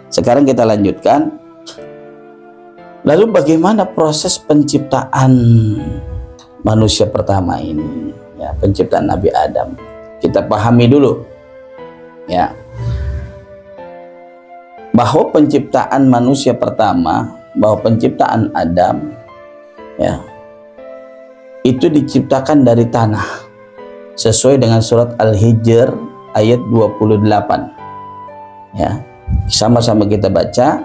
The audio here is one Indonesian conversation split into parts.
Sekarang kita lanjutkan. Lalu bagaimana proses penciptaan manusia pertama ini? Ya, penciptaan Nabi Adam. Kita pahami dulu. Ya. Bahwa penciptaan manusia pertama, bahwa penciptaan Adam, ya, itu diciptakan dari tanah. Sesuai dengan surat Al-Hijr ayat 28. Ya. Sama-sama kita baca.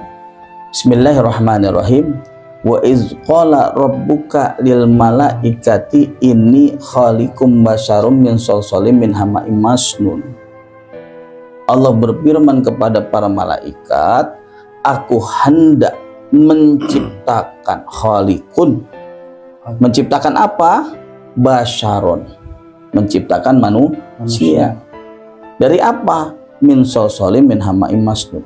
Bismillahirrahmanirrahim. Wa iz qala rabbuka lil malaikati inni khaliqum basyarum min salsalim min hama'im masnun. Allah berfirman kepada para malaikat, aku hendak menciptakan, khaliqun, menciptakan apa? Basyaron, menciptakan manusia. Dari apa? Min salsalim min hama'im masnun,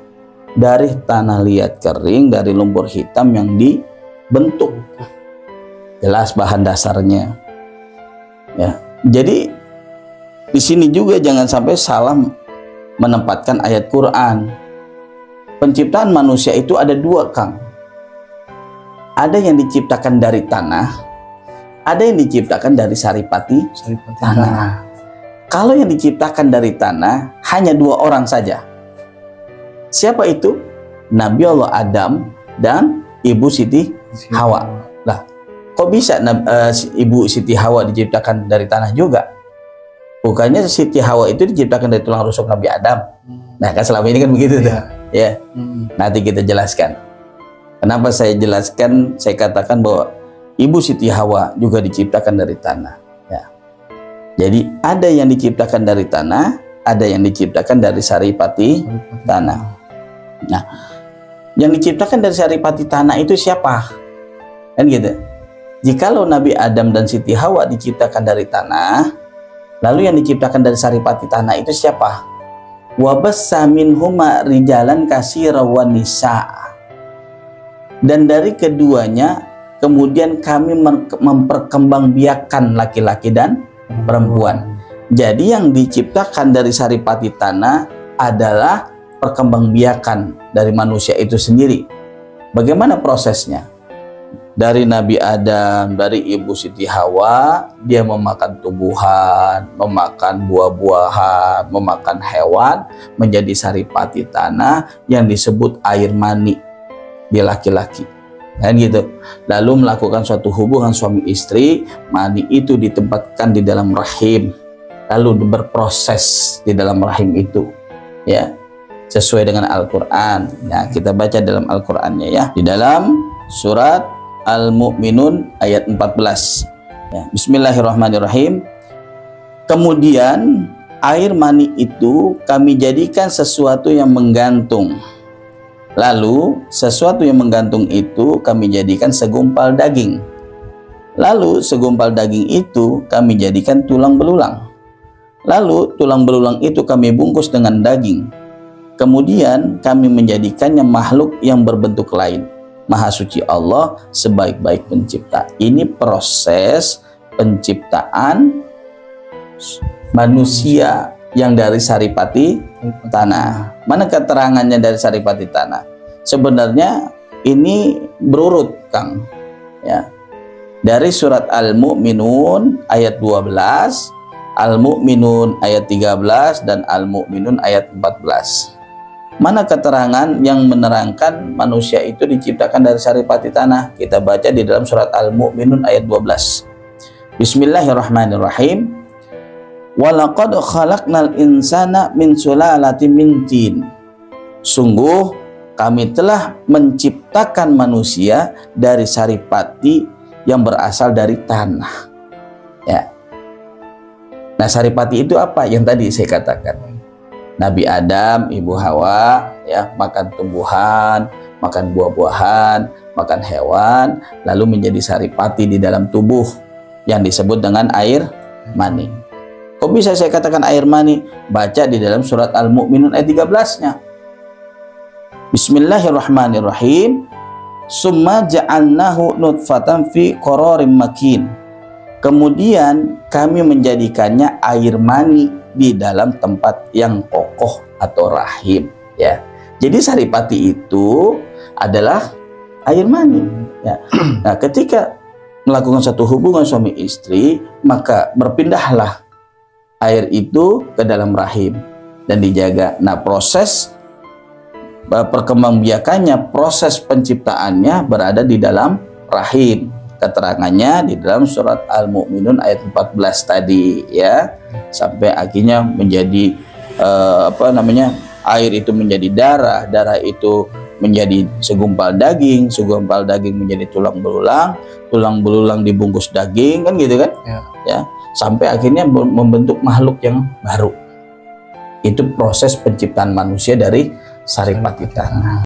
dari tanah liat kering, dari lumpur hitam yang dibentuk. Jelas bahan dasarnya. Ya. Jadi di sini juga jangan sampai salah menempatkan ayat Quran. Penciptaan manusia itu ada dua, Kang. Ada yang diciptakan dari tanah, ada yang diciptakan dari saripati tanah. Kalau yang diciptakan dari tanah hanya dua orang saja. Siapa itu? Nabi Allah Adam dan Ibu Siti Hawa. Lah, kok bisa Ibu Siti Hawa diciptakan dari tanah juga? Bukannya Siti Hawa itu diciptakan dari tulang rusuk Nabi Adam. Nah, kan selama ini kan begitu tuh. Ya. Nanti kita jelaskan. Kenapa saya jelaskan, saya katakan bahwa Ibu Siti Hawa juga diciptakan dari tanah. Jadi ada yang diciptakan dari tanah, ada yang diciptakan dari saripati tanah. Nah, yang diciptakan dari saripati tanah itu siapa? Kan gitu. Jikalau Nabi Adam dan Siti Hawa diciptakan dari tanah, lalu yang diciptakan dari saripati tanah itu siapa? Wabassa minhuma rijalan katsira wan nisa. Dan dari keduanya kemudian kami memperkembangbiakan laki-laki dan perempuan. Jadi yang diciptakan dari saripati tanah adalah perkembangbiakan dari manusia itu sendiri. Bagaimana prosesnya? Dari Nabi Adam, dari Ibu Siti Hawa, dia memakan tumbuhan, memakan buah-buahan, memakan hewan, menjadi saripati tanah yang disebut air mani di laki-laki. Kan gitu. Lalu melakukan suatu hubungan suami istri, mani itu ditempatkan di dalam rahim, lalu berproses di dalam rahim itu, ya, sesuai dengan Al-Quran. Nah, kita baca dalam Al-Qurannya, ya, di dalam surat Al-Mu'minun ayat 14. Ya, Bismillahirrahmanirrahim. Kemudian air mani itu kami jadikan sesuatu yang menggantung. Lalu sesuatu yang menggantung itu kami jadikan segumpal daging. Lalu segumpal daging itu kami jadikan tulang belulang. Lalu tulang belulang itu kami bungkus dengan daging. Kemudian kami menjadikannya makhluk yang berbentuk lain. Maha suci Allah sebaik-baik pencipta. Ini proses penciptaan manusia yang dari saripati tanah. Mana keterangannya dari saripati tanah? Sebenarnya ini berurut, Kang. Ya. Dari surat Al-Mu'minun ayat 12, Al-Mu'minun ayat 13, dan Al-Mu'minun ayat 14. Mana keterangan yang menerangkan manusia itu diciptakan dari saripati tanah? Kita baca di dalam surat Al-Mu'minun ayat 12. Bismillahirrahmanirrahim. Walaqad khalaqnal insana min sulalatin min tin. Sungguh kami telah menciptakan manusia dari saripati yang berasal dari tanah. Ya. Nah, saripati itu apa? Yang tadi saya katakan. Nabi Adam, Ibu Hawa, ya, makan tumbuhan, makan buah-buahan, makan hewan, lalu menjadi saripati di dalam tubuh yang disebut dengan air mani. Kok bisa saya katakan air mani? Baca di dalam surat Al-Mu'minun ayat 13-nya. Bismillahirrahmanirrahim. Summa ja'alnahu nutfatan fi qararim makin. Kemudian kami menjadikannya air mani di dalam tempat yang kokoh atau rahim, ya. Jadi saripati itu adalah air mani. Ya. Nah, ketika melakukan satu hubungan suami istri, maka berpindahlah air itu ke dalam rahim dan dijaga. Nah, proses perkembangbiakannya, proses penciptaannya berada di dalam rahim. Keterangannya di dalam surat Al-Mu'minun ayat 14 tadi, ya, sampai akhirnya menjadi air itu menjadi darah, darah itu menjadi segumpal daging menjadi tulang belulang dibungkus daging, kan gitu kan, ya, sampai akhirnya membentuk makhluk yang baru. Itu proses penciptaan manusia dari saripati tanah.